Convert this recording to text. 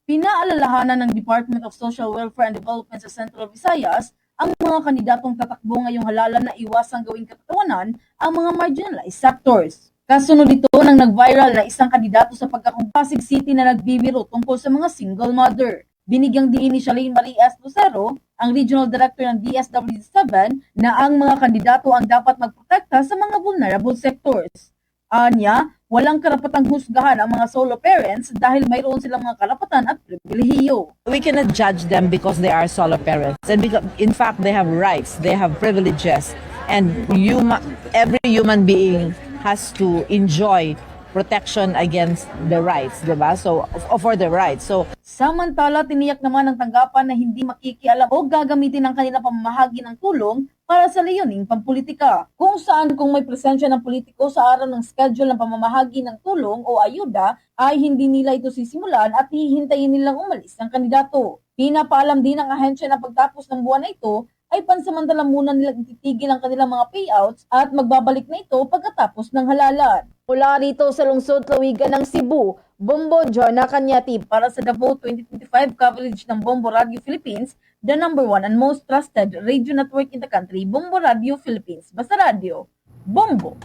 Pinaalalahanan ng Department of Social Welfare and Development sa Central Visayas ang mga kandidatong tatakbo ngayong halalan na iwasang gawing katatawanan ang mga marginalized sectors. Kasunod ito nang nag-viral na isang kandidato sa Pasig City na nagbibiro tungkol sa mga single mother. Binigyang diin ni Shalene Marie S. Lucero, ang Regional Director ng DSWD-7, na ang mga kandidato ang dapat magprotekta sa mga vulnerable sectors. Anya, walang karapatang husgahan ang mga solo parents dahil mayroon silang mga karapatan at pribilehiyo. We cannot judge them because they are solo parents, and because, in fact, they have rights, they have privileges, and every human being has to enjoy protection against the rights, diba? So, for the rights. So, samantala, tiniyak naman ng tanggapan na hindi makikialam o gagamitin ang kanilang pamamahagi ng tulong para sa layuning pampolitika. Kung may presensya ng politiko sa araw ng schedule ng pamamahagi ng tulong o ayuda, ay hindi nila ito sisimulan at hihintayin nilang umalis ng kandidato. Pinapaalam din ng ahensya na pagtapos ng buwan na ito, ay pansamantala muna nilang ititigil ang kanilang mga payouts at magbabalik na ito pagkatapos ng halalan. Mula rito sa lungsod Lawigan ng Cebu, Bombo Jorna Cañati para sa Davao 2025 coverage ng Bombo Radio Philippines, the #1 and most trusted radio network in the country, Bombo Radio Philippines. Basta Radio, Bombo!